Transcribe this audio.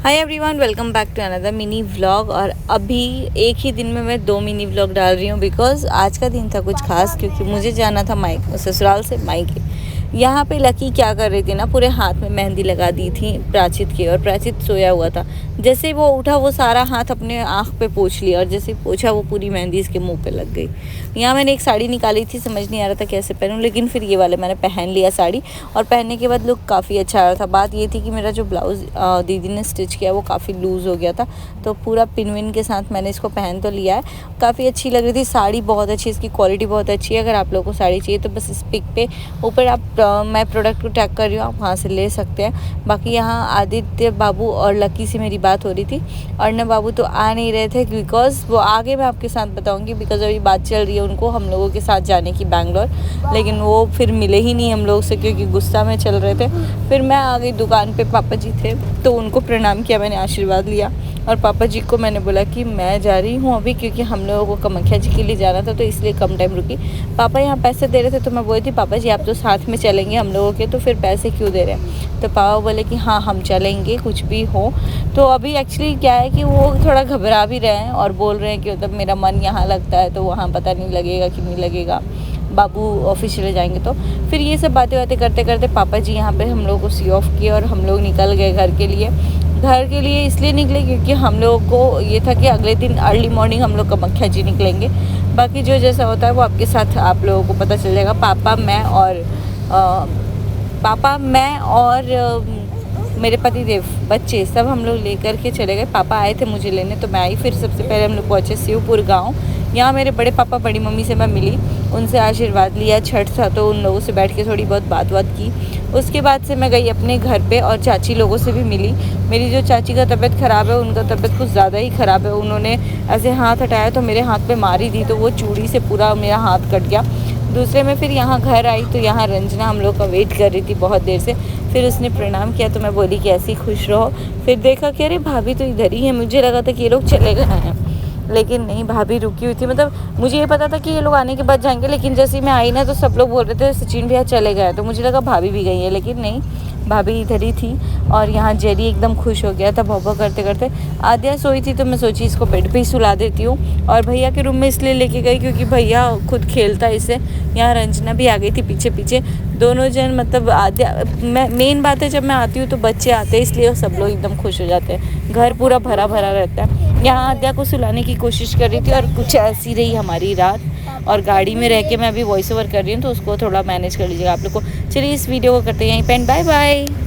Hi everyone, welcome back to another mini vlog. और अभी एक ही दिन में मैं 2 मिनी व्लॉग डाल रही हूँ बिकॉज़ आज का दिन था कुछ खास, क्योंकि मुझे जाना था ससुराल से मायके। यहाँ पे लकी क्या कर रही थी ना, पूरे हाथ में मेहंदी लगा दी थी प्राचित की, और प्राचित सोया हुआ था। जैसे ही वो उठा वो सारा हाथ अपने आँख पे पोंछ लिया, और जैसे ही पोंछा वो पूरी मेहंदी इसके मुँह पे लग गई। यहाँ मैंने एक साड़ी निकाली थी, समझ नहीं आ रहा था कैसे पहनूँ, लेकिन फिर ये वाले मैंने पहन लिया साड़ी, और पहनने के बाद लुक काफ़ी अच्छा आ रहा था। बात ये थी कि मेरा जो ब्लाउज़ दीदी ने स्टिच किया वो काफ़ी लूज़ हो गया था, तो पूरा पिन विन के साथ मैंने इसको पहन तो लिया है। काफ़ी अच्छी लग रही थी साड़ी, बहुत अच्छी, इसकी क्वालिटी बहुत अच्छी है। अगर आप लोगों को साड़ी चाहिए तो बस इस पिक पे ऊपर आप मैं प्रोडक्ट को टैग कर रही हूँ, आप वहाँ से ले सकते हैं। बाकी यहाँ आदित्य बाबू और लकी से मेरी बात हो रही थी। अर्णव बाबू तो आ नहीं रहे थे बिकॉज़ वो आगे मैं आपके साथ बताऊँगी, बिकॉज़ अभी बात चल रही है उनको हम लोगों के साथ जाने की बैंगलोर, लेकिन वो फिर मिले ही नहीं हम लोग से क्योंकि गुस्सा में चल रहे थे। फिर मैं आ गई दुकान पे, पापा जी थे तो उनको प्रणाम किया, मैंने आशीर्वाद लिया, और पापा जी को मैंने बोला कि मैं जा रही हूँ अभी, क्योंकि हम लोगों को कामाख्या जी के लिए जाना था तो इसलिए कम टाइम रुकी। पापा यहाँ पैसे दे रहे थे तो मैं बोली थी पापा जी आप तो साथ में चलेंगे हम लोगों के, तो फिर पैसे क्यों दे रहे हैं। तो पापा बोले कि हाँ हम चलेंगे कुछ भी हो। तो अभी एक्चुअली क्या है कि वो थोड़ा घबरा भी रहे हैं और बोल रहे हैं कि मतलब मेरा मन यहाँ लगता है तो वहाँ पता नहीं लगेगा कि नहीं लगेगा, बाबू ऑफिस चले जाएंगे। तो फिर ये सब बातें करते करते पापा जी यहाँ पे हम लोगों को सी ऑफ किए और हम लोग निकल गए घर के लिए। इसलिए निकले क्योंकि हम लोगों को ये था कि अगले दिन अर्ली मॉर्निंग हम लोग कामाख्या जी निकलेंगे। बाकी जो जैसा होता है वो आपके साथ आप लोगों को पता चल जाएगा। पापा मैं और मेरे पति देव, बच्चे सब हम लोग लेकर के चले गए। पापा आए थे मुझे लेने तो मैं आई। फिर सबसे पहले हम लोग पहुँचे शिवपुर गाँव। यहाँ मेरे बड़े पापा बड़ी मम्मी से मैं मिली, उनसे आशीर्वाद लिया, छठ था तो उन लोगों से बैठ के थोड़ी बहुत बात की। उसके बाद से मैं गई अपने घर पे और चाची लोगों से भी मिली। मेरी जो चाची का तबीयत ख़राब है, उनका तबीयत कुछ ज़्यादा ही ख़राब है। उन्होंने ऐसे हाथ हटाया तो मेरे हाथ पे मारी दी, तो वो चूड़ी से पूरा मेरा हाथ कट गया। दूसरे में फिर यहाँ घर आई तो यहाँ रंजना हम लोग का वेट कर रही थी बहुत देर से। फिर उसने प्रणाम किया तो मैं बोली कि ऐसी खुश रहो। फिर देखा कि अरे भाभी तो इधर ही है, मुझे लगा था कि ये लोग चले गए हैं, लेकिन नहीं, भाभी रुकी हुई थी। मतलब मुझे ये पता था कि ये लोग आने के बाद जाएंगे, लेकिन जैसे ही मैं आई ना तो सब लोग बोल रहे थे सचिन भैया चले गए, तो मुझे लगा भाभी भी गई है, लेकिन नहीं, भाभी इधर ही थी। और यहाँ जेरी एकदम खुश हो गया था भौभा करते करते। आद्या सोई थी तो मैं सोची इसको बेड पे ही सुला देती हूँ, और भैया के रूम में इसलिए लेके गई क्योंकि भैया खुद खेलता है इससे। यहाँ रंजना भी आ गई थी पीछे पीछे, दोनों जन। मतलब आद्या, मेन बात है जब मैं आती हूँ तो बच्चे आते हैं इसलिए सब लोग एकदम खुश हो जाते हैं, घर पूरा भरा भरा रहता है। यहाँ आद्या को सुलाने की कोशिश कर रही थी और कुछ ऐसी रही हमारी रात। और गाड़ी में रह के मैं अभी वॉइस ओवर कर रही हूँ तो उसको थोड़ा मैनेज कर लीजिएगा आप लोग को। चलिए इस वीडियो को करते हैं यहीं पे, बाय बाय।